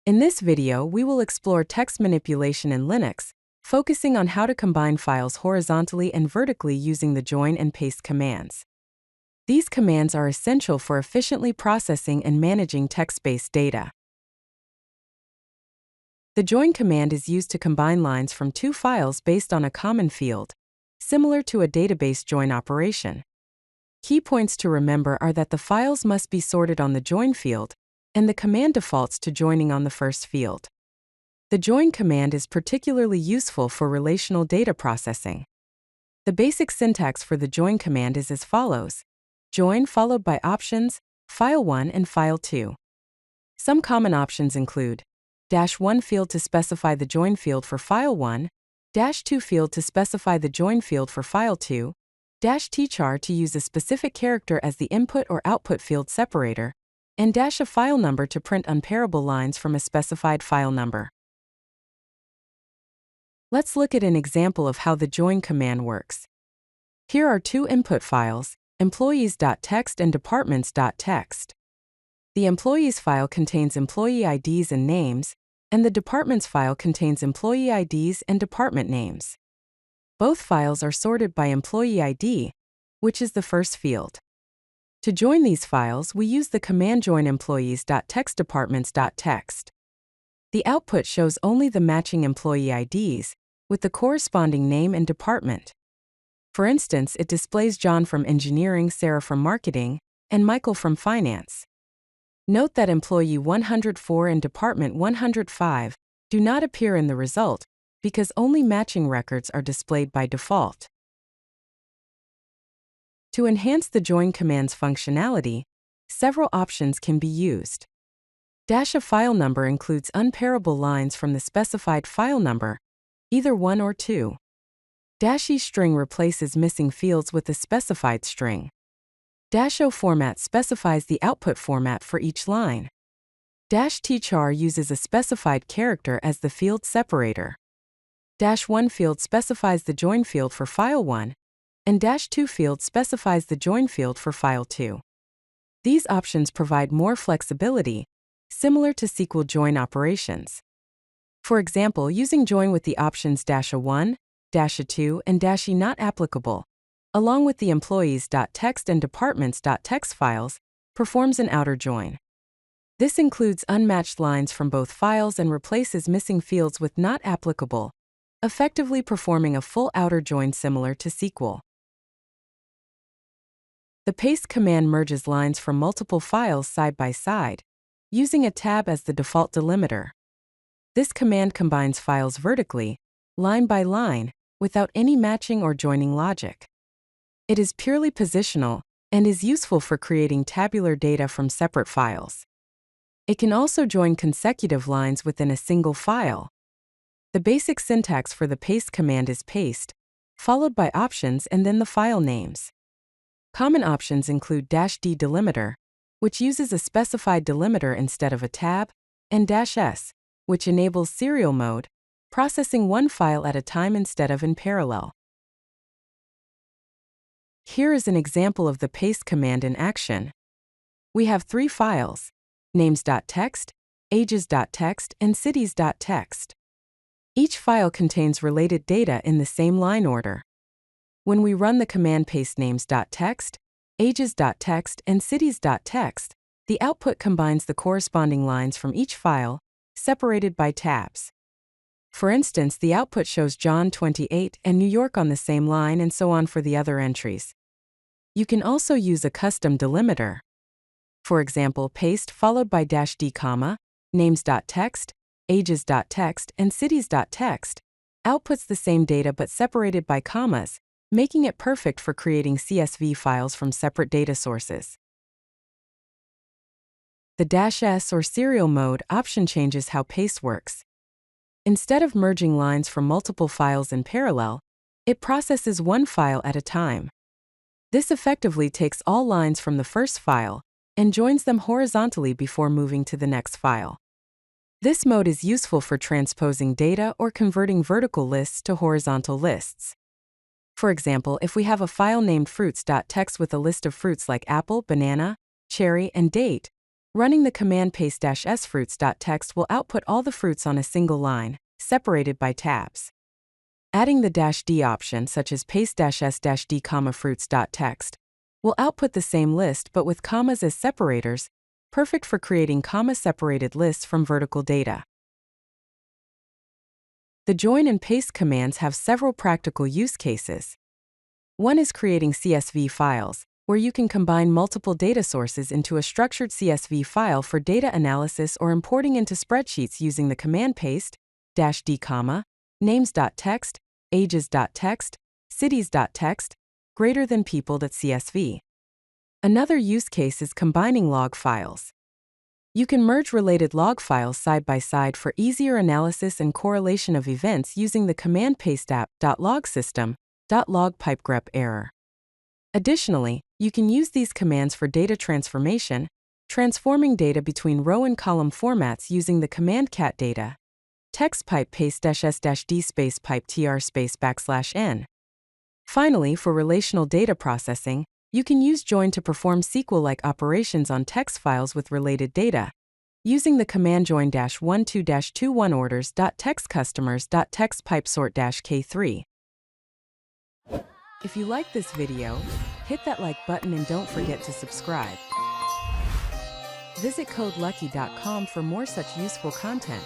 In this video, we will explore text manipulation in Linux, focusing on how to combine files horizontally and vertically using the join and paste commands. These commands are essential for efficiently processing and managing text-based data. The join command is used to combine lines from two files based on a common field, similar to a database join operation. Key points to remember are that the files must be sorted on the join field, and the command defaults to joining on the first field. The join command is particularly useful for relational data processing. The basic syntax for the join command is as follows: join followed by options, file1 and file2. Some common options include -1 field to specify the join field for file1, -2 field to specify the join field for file2, -tchar to use a specific character as the input or output field separator, and -a file number to print unpairable lines from a specified file number. Let's look at an example of how the join command works. Here are two input files, employees.txt and departments.txt. The employees file contains employee IDs and names, and the departments file contains employee IDs and department names. Both files are sorted by employee ID, which is the first field. To join these files, we use the command join employees.txt departments.txt. The output shows only the matching employee IDs, with the corresponding name and department. For instance, it displays John from engineering, Sarah from marketing, and Michael from finance. Note that employee 104 and department 105 do not appear in the result, because only matching records are displayed by default. To enhance the join command's functionality, several options can be used. -a file number includes unpairable lines from the specified file number, either 1 or 2. -e string replaces missing fields with a specified string. -o format specifies the output format for each line. -tchar uses a specified character as the field separator. -1 field specifies the join field for file1, and -2 field specifies the join field for file2. These options provide more flexibility, similar to SQL join operations. For example, using join with the options -1, -2, and -e not applicable, along with the employees.txt and departments.txt files, performs an outer join. This includes unmatched lines from both files and replaces missing fields with not applicable, effectively performing a full outer join similar to SQL. The paste command merges lines from multiple files side by side, using a tab as the default delimiter. This command combines files vertically, line by line, without any matching or joining logic. It is purely positional and is useful for creating tabular data from separate files. It can also join consecutive lines within a single file. The basic syntax for the paste command is paste, followed by options and then the file names. Common options include -d delimiter, which uses a specified delimiter instead of a tab, and -s, which enables serial mode, processing one file at a time instead of in parallel. Here is an example of the paste command in action. We have three files: names.txt, ages.txt, and cities.txt. Each file contains related data in the same line order. When we run the command paste names.txt, ages.txt, and cities.txt, the output combines the corresponding lines from each file, separated by tabs. For instance, the output shows John 28 and New York on the same line, and so on for the other entries. You can also use a custom delimiter. For example, paste followed by -d, names.txt, ages.txt, and cities.txt outputs the same data but separated by commas, making it perfect for creating CSV files from separate data sources. The -s or serial mode option changes how paste works. Instead of merging lines from multiple files in parallel, it processes one file at a time. This effectively takes all lines from the first file and joins them horizontally before moving to the next file. This mode is useful for transposing data or converting vertical lists to horizontal lists. For example, if we have a file named fruits.txt with a list of fruits like apple, banana, cherry, and date, Running the command paste-s fruits.txt will output all the fruits on a single line, separated by tabs. Adding the -d option, such as paste-s-d, fruits.txt, will output the same list but with commas as separators, perfect for creating comma-separated lists from vertical data. The join and paste commands have several practical use cases. One is creating CSV files, where you can combine multiple data sources into a structured CSV file for data analysis or importing into spreadsheets using the command paste, -d, names.txt, ages.txt, cities.txt, greater than people.csv. Another use case is combining log files. You can merge related log files side by side for easier analysis and correlation of events using the command paste app.log system.log pipegrep error. Additionally, you can use these commands for data transformation, transforming data between row and column formats using the command cat data, text pipe paste-s-d space pipe tr space \n. Finally, for relational data processing, you can use join to perform SQL-like operations on text files with related data, using the command join -12-21 orders.txt customers.txt pipe sort -k3. If you like this video, hit that like button and don't forget to subscribe. Visit codelucky.com for more such useful content.